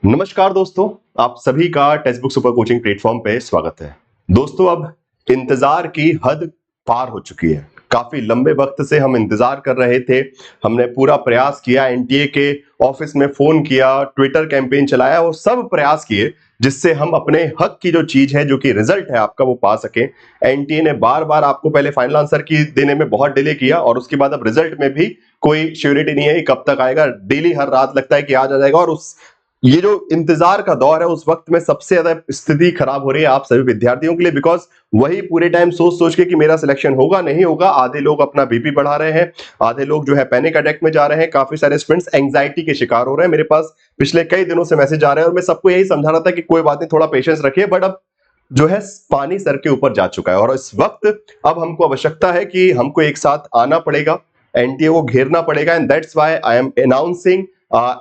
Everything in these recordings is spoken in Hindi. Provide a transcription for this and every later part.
नमस्कार दोस्तों, आप सभी का text book super coaching platform पे स्वागत है। दोस्तों, अब इंतजार की हद पार हो चुकी है। काफी लंबे वक्त से हम इंतजार कर रहे थे। हमने पूरा प्रयास किया, एनटीए के ऑफिस में फोन किया, ट्विटर कैंपेन चलाया और सब प्रयास किए जिससे हम अपने हक की जो चीज है, जो कि रिजल्ट है आपका, वो पा सके। एनटीए ने बार बार आपको पहले फाइनल आंसर की देने में बहुत डिले किया और उसके बाद अब रिजल्ट में भी कोई श्योरिटी नहीं है कि कब तक आएगा। डेली हर रात लगता है कि आज आ जाएगा और उस ये जो इंतजार का दौर है, उस वक्त में सबसे ज्यादा स्थिति खराब हो रही है आप सभी विद्यार्थियों के लिए। बिकॉज वही पूरे टाइम सोच सोच के कि मेरा सिलेक्शन होगा नहीं होगा, आधे लोग अपना बीपी बढ़ा रहे हैं, आधे लोग जो है पैनिक अटैक में जा रहे हैं, काफी सारे स्टूडेंट्स एंग्जाइटी के शिकार हो रहे हैं। मेरे पास पिछले कई दिनों से मैसेज आ रहे हैं और मैं सबको यही समझा रहा था कि कोई बात नहीं, थोड़ा पेशेंस रखिए। बट अब जो है पानी सर के ऊपर जा चुका है और इस वक्त अब हमको आवश्यकता है कि हमको एक साथ आना पड़ेगा, एनटीए को घेरना पड़ेगा। And that's why I am announcing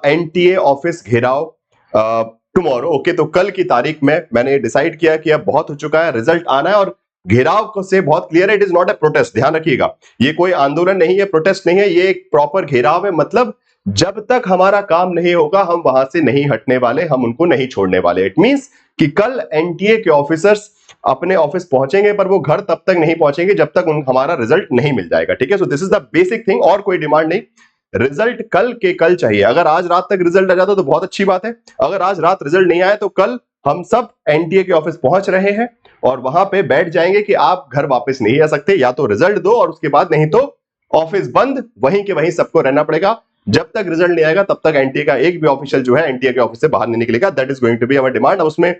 NTA office घेराव टुमारो। ओके, तो कल की तारीख में मैंने डिसाइड किया कि अब बहुत हो चुका है, रिजल्ट आना है और घेराव को से बहुत क्लियर है, it is not a protest. ध्यान रखिएगा, ये कोई आंदोलन नहीं है, प्रोटेस्ट नहीं है, ये एक प्रॉपर घेराव है। मतलब जब तक हमारा काम नहीं होगा हम वहां से नहीं हटने वाले, हम उनको नहीं छोड़ने वाले। इट मींस कि कल एनटीए के ऑफिसर्स अपने ऑफिस पहुंचेंगे, पर वो घर तब तक नहीं पहुंचेंगे जब तक हमारा रिजल्ट नहीं मिल जाएगा। ठीक है, so this is the basic thing, और कोई डिमांड नहीं। रिजल्ट कल के कल चाहिए। अगर आज रात तक रिजल्ट आ जाता तो बहुत अच्छी बात है। अगर आज रात रिजल्ट नहीं आया तो कल हम सब एनटीए के ऑफिस पहुंच रहे हैं और वहां पे बैठ जाएंगे कि आप घर वापस नहीं आ सकते, या तो रिजल्ट दो और उसके बाद, नहीं तो ऑफिस बंद, वहीं के वहीं सबको रहना पड़ेगा। जब तक रिजल्ट नहीं आएगा तब तक एनटीए का एक भी ऑफिशियल जो है एनटीए के ऑफिस से बाहर नहीं निकलेगा। That is going to be our demand. उसमें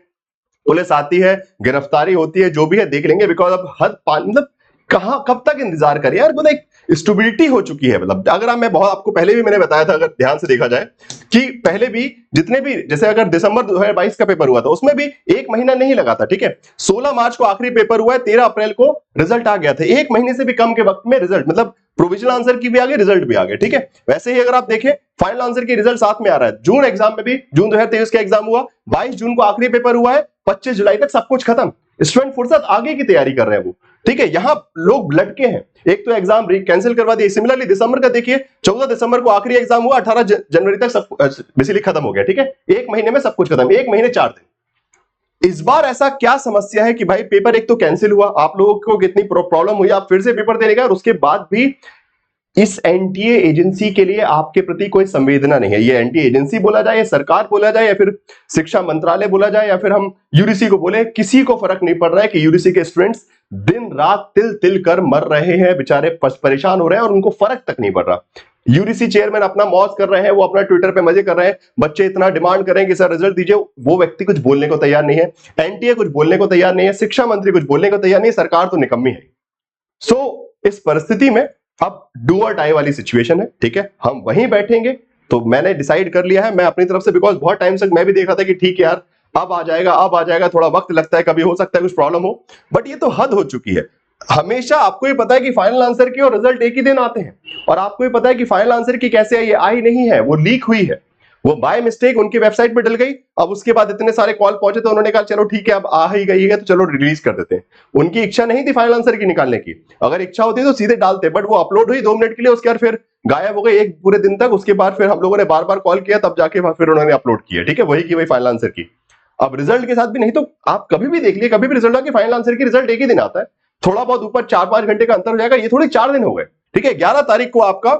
पुलिस आती है, गिरफ्तारी होती है, जो भी है देख लेंगे। बिकॉज अब हद मतलब कहां कब तक इंतजार करें यार, मतलब एक स्टुबिलिटी हो चुकी है। मतलब अगर मैं बहुत आपको पहले भी मैंने बताया था, अगर ध्यान से देखा जाए कि पहले भी जितने भी, जैसे अगर दिसंबर 2022 का पेपर हुआ था उसमें भी एक महीना नहीं लगा था। ठीक है, 16 मार्च को आखिरी पेपर हुआ है, 13 अप्रैल को रिजल्ट आ गया था। एक महीने से भी कम के वक्त में रिजल्ट, मतलब प्रोविजनल आंसर की भी आ गई, रिजल्ट भी आ गया। ठीक है, वैसे ही अगर आप देखें फाइनल आंसर की रिजल्ट साथ में आ रहा है। जून एग्जाम में भी, जून 2023 का एग्जाम हुआ, 22 जून को आखिरी पेपर हुआ है, 25 जुलाई तक सब कुछ खत्म। स्टूडेंट फुर्सत आगे की तैयारी कर रहे हैं वो। ठीक है, यहां लोग लटके हैं, एक तो एग्जाम कैंसिल करवा दिए। सिमिलरली दिसंबर का देखिए, 14 दिसंबर को आखिरी एग्जाम हुआ, 18 जनवरी तक सब बेसिकली खत्म हो गया। ठीक है, एक महीने में सब कुछ खत्म, एक महीने 4 दिन। इस बार ऐसा क्या समस्या है कि भाई पेपर एक तो कैंसिल हुआ, आप लोगों को कितनी प्रॉब्लम हुई, आप फिर से पेपर देने गए और उसके बाद भी इस एनटीए एजेंसी के लिए आपके प्रति कोई संवेदना नहीं है। ये एनटीए एजेंसी बोला जाए या सरकार बोला जाए या फिर शिक्षा मंत्रालय बोला जाए या फिर हम यूजीसी को बोले, किसी को फर्क नहीं पड़ रहा है कि यूजीसी के स्टूडेंट्स दिन रात तिल तिल कर मर रहे हैं, बेचारे परेशान हो रहे हैं और उनको फर्क तक नहीं पड़ रहा। यूजीसी चेयरमैन अपना मौज कर रहे हैं, वो अपना ट्विटर पे मजे कर रहे हैं, बच्चे इतना डिमांड करें कि सर रिजल्ट दीजिए, वो व्यक्ति कुछ बोलने को तैयार नहीं है, एनटीए कुछ बोलने को तैयार नहीं है, शिक्षा मंत्री कुछ बोलने को तैयार नहीं है, सरकार तो निकम्मी है। सो इस परिस्थिति में अब डू और डाई वाली सिचुएशन है। ठीक है, हम वहीं बैठेंगे। तो मैंने डिसाइड कर लिया है मैं अपनी तरफ से, बिकॉज बहुत टाइम से मैं भी देख रहा था कि ठीक है यार, अब आ जाएगा, अब आ जाएगा, थोड़ा वक्त लगता है, कभी हो सकता है कुछ प्रॉब्लम हो, बट ये तो हद हो चुकी है। हमेशा आपको ही पता है कि फाइनल आंसर की और रिजल्ट एक ही दिन आते हैं, और आपको ही पता है कि फाइनल आंसर की कैसे आई, आई नहीं है, वो लीक हुई है, वो बाय मिस्टेक उनकी वेबसाइट पे डल गई। अब उसके बाद इतने सारे कॉल पहुंचे तो उन्होंने कहा चलो ठीक है, अब आ ही गई है तो चलो रिलीज कर देते हैं। उनकी इच्छा नहीं थी फाइनल आंसर की निकालने की, अगर इच्छा होती तो सीधे डालते, बट वो अपलोड हुई 2 मिनट के लिए, उसके बाद फिर गायब हो गई एक पूरे दिन तक। उसके बाद फिर हम लोगों ने बार बार कॉल किया, तब जाके फिर उन्होंने अपलोड किया। ठीक है, वही की वही फाइनल आंसर की। अब रिजल्ट के साथ भी नहीं, तो आप कभी भी देख लिए, कभी भी रिजल्ट की फाइनल आंसर की रिजल्ट एक ही दिन आता है, थोड़ा बहुत ऊपर 4-5 घंटे का अंतर हो जाएगा, ये थोड़ी 4 दिन हो गए। ठीक है, 11 तारीख को आपका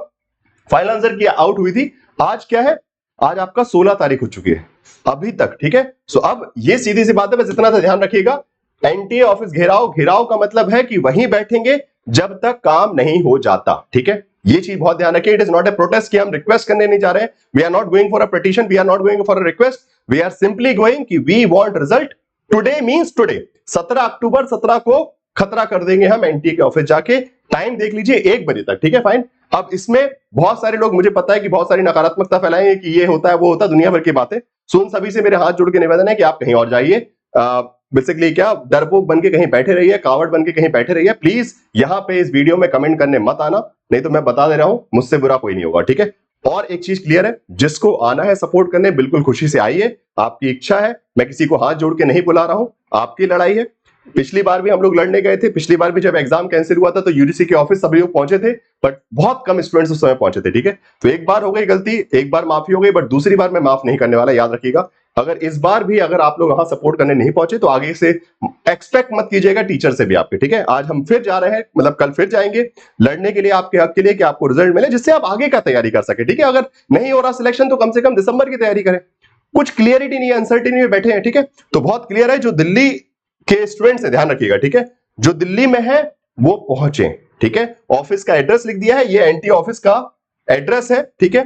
फाइनल आंसर की आउट हुई थी, आज क्या है, आज आपका 16 तारीख हो चुकी है अभी तक। ठीक है, सो अब ये सीधी सी बात है, बस इतना सा ध्यान रखिएगा, एनटीए ऑफिस घेराव, घेराव का मतलब है कि वहीं बैठेंगे जब तक काम नहीं हो जाता। ठीक है, ये चीज बहुत ध्यान रखिए, it is not a protest कि हम रिक्वेस्ट करने नहीं जा रहे हैं, we are not going for a petition, we are not going for a request, we are simply going कि we want result today, means today 17 October, 17 को खतरा कर देंगे हम एनटीए के ऑफिस जाके। टाइम देख लीजिए 1 बजे तक। ठीक है, फाइन। अब इसमें बहुत सारे लोग, मुझे पता है कि बहुत सारी नकारात्मकता फैलाएंगे कि ये होता है वो होता है, दुनिया भर की बातें। सुन, सभी से मेरे हाथ जोड़ के निवेदन है कि आप कहीं और जाइए, बेसिकली क्या, डरपोक बन के कहीं बैठे रहिए, कावड़ बन के कहीं बैठे रहिए। प्लीज यहां पे इस वीडियो में कमेंट करने मत आना, नहीं तो मैं बता दे रहा हूं, मुझसे बुरा कोई नहीं होगा। ठीक है, और एक चीज क्लियर है, जिसको आना है सपोर्ट करने, बिल्कुल खुशी से आइए, आपकी इच्छा है, मैं किसी को हाथ जोड़ के नहीं बुला रहा हूं, आपकी लड़ाई है। पिछली बार भी हम लोग लड़ने गए थे, पिछली बार भी जब एग्जाम कैंसिल हुआ था तो यूडीसी के ऑफिस सभी लोग पहुंचे थे, बट बहुत कम स्टूडेंट्स उस समय पहुंचे थे, ठीक है। तो एक बार हो गई गलती, एक बार माफी हो गई, बट दूसरी बार मैं माफ नहीं करने वाला, याद रखिएगा। अगर इस बार भी अगर आप लोग वहां सपोर्ट करने नहीं पहुंचे तो आगे से एक्सपेक्ट मत कीजिएगा टीचर से भी आपके, ठीक है। आज हम फिर जा रहे हैं, मतलब कल फिर जाएंगे लड़ने के लिए आपके हक के लिए, कि आपको रिजल्ट मिले जिससे आप आगे का तैयारी कर सके, ठीक है। अगर नहीं हो रहा सिलेक्शन तो कम से कम दिसंबर की तैयारी करें। कुछ क्लियरिटी नहीं है, अनसर्टिनिटी में बैठे हैं, ठीक है। तो बहुत क्लियर है, जो दिल्ली के स्टूडेंट्स है ध्यान रखिएगा, ठीक है, जो दिल्ली में है वो पहुंचे, ठीक है। ऑफिस का एड्रेस लिख दिया है, ये एनटी ऑफिस का एड्रेस है, ठीक है।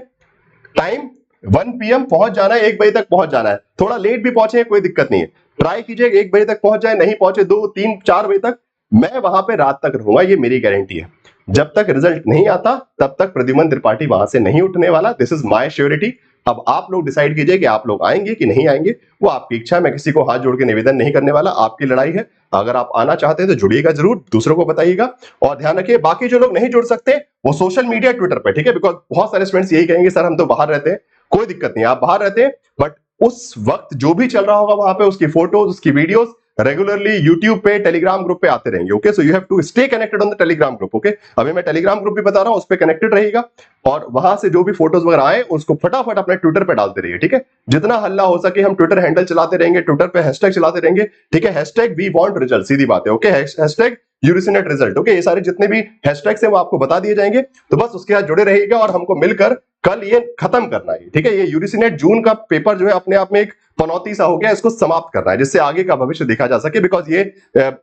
टाइम 1 PM पहुंच जाना है, 1 बजे तक पहुंच जाना है। थोड़ा लेट भी पहुंचे कोई दिक्कत नहीं है, ट्राई कीजिए 1 बजे तक पहुंच जाए, नहीं पहुंचे 2, 3, 4 बजे तक, मैं वहां पे रात तक रहूंगा, ये मेरी गारंटी है। जब तक रिजल्ट नहीं आता तब तक प्रद्युमन त्रिपाठी वहां से नहीं उठने वाला, दिस इज माय श्योरिटी। अब आप लोग डिसाइड कीजिए कि आप लोग आएंगे कि नहीं आएंगे, वो आपकी इच्छा है। मैं किसी को हाथ जोड़ के निवेदन नहीं करने वाला, आपकी लड़ाई है। अगर आप आना चाहते हैं तो जुड़िएगा जरूर, दूसरों को बताइएगा। और ध्यान रखिए, बाकी जो लोग नहीं जुड़ सकते वो सोशल मीडिया, ट्विटर पे, ठीक है, बिकॉज बहुत सारे स्टूडेंट्स यही कहेंगे सर हम तो बाहर रहते हैं। कोई दिक्कत नहीं, आप बाहर रहते हैं, बट उस वक्त जो भी चल रहा होगा वहां पे उसकी फोटोज, उसकी वीडियोस रेगुलरली यूट्यूब पे, टेलीग्राम ग्रुप पे आते रहेंगे। Okay, so you have to stay connected on the Telegram group. Okay, अभी मैं टेलीग्राम ग्रुप भी बता रहा हूं, उस पे कनेक्टेड रहेगा, और वहां से जो भी फोटोज वगैरह आए उसको फटाफट अपने ट्विटर पे डालते रहिए, ठीक है। जितना हल्ला हो सके हम ट्विटर हैंडल चलाते रहेंगे, ट्विटर पे हैशटैग चलाते रहेंगे, ठीक है। हैशटैग वी वांट रिजल्ट, सीधी बात है, okay. Hashtag UGC-NET result, okay. ये सारे जितने भी हैशटैग्स हैं वो आपको बता दिए जाएंगे, तो बस उसके साथ जुड़े रहिएगा और हमको मिलकर कल ये खत्म करना है, ठीक है। ये यूजीसी-नेट जून का पेपर जो है अपने आप में एक पनौती सा हो गया, इसको समाप्त करना है जिससे आगे का भविष्य देखा जा सके। बिकॉज ये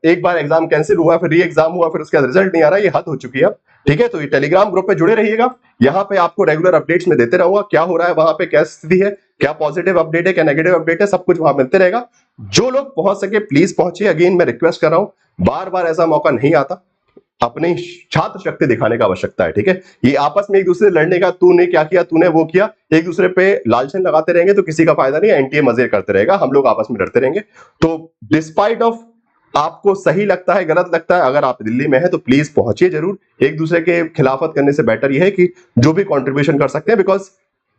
एक बार एग्जाम कैंसिल हुआ, फिर री एग्जाम हुआ, फिर उसके बाद रिजल्ट नहीं आ रहा, ये हद हो चुकी है अब, ठीक है। तो ये टेलीग्राम ग्रुप पे जुड़े रहिएगा, यहाँ पे आपको रेगुलर अपडेट्स में देते रहूंगा, क्या हो रहा है वहां पे, क्या स्थिति है, क्या पॉजिटिव अपडेट है, क्या नेगेटिव अपडेट है, सब कुछ वहां मिलते रहेगा। जो लोग पहुंच सके प्लीज पहुंचिए, अगेन मैं रिक्वेस्ट कर रहा हूं, बार बार ऐसा मौका नहीं आता, अपनी छात्र शक्ति दिखाने का आवश्यकता है, ठीक है। ये आपस में एक दूसरे से लड़ने का, तूने क्या किया, तूने वो किया, एक दूसरे पे लालचन लगाते रहेंगे तो किसी का फायदा नहीं है, एनटीए मजे करते रहेगा, हम लोग आपस में लड़ते रहेंगे। तो डिस्पाइट ऑफ आपको सही लगता है, गलत लगता है, अगर आप दिल्ली में है तो प्लीज पहुंचिए जरूर। एक दूसरे के खिलाफत करने से बेटर यह है कि जो भी कंट्रीब्यूशन कर सकते हैं, बिकॉज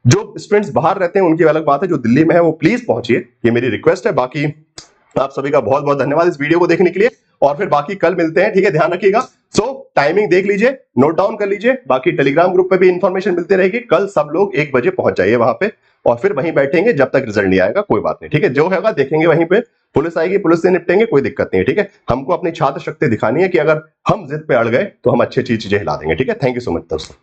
जो स्टूडेंट्स बाहर रहते हैं उनकी अलग बात है, जो दिल्ली में है वो प्लीज पहुंचिए, ये मेरी रिक्वेस्ट है। बाकी आप सभी का बहुत बहुत धन्यवाद इस वीडियो को देखने के लिए, और फिर बाकी कल मिलते हैं, ठीक है। ध्यान रखिएगा, सो टाइमिंग देख लीजिए, नोट डाउन कर लीजिए, बाकी टेलीग्राम ग्रुप पे भी इंफॉर्मेशन मिलती रहेगी। कल सब लोग 1 बजे पहुंच जाइए वहां पे, और फिर वहीं बैठेंगे जब तक रिजल्ट नहीं आएगा, कोई बात नहीं, ठीक है। जो होगा देखेंगे वहीं पे, पुलिस आएगी, पुलिस से निपटेंगे, कोई दिक्कत नहीं है, ठीक है। हमको अपनी छात्र शक्ति दिखानी है कि अगर हम जिद पे अड़ गए तो हम अच्छी चीजें हिला देंगे, ठीक है। थैंक यू सो मच दोस्तों।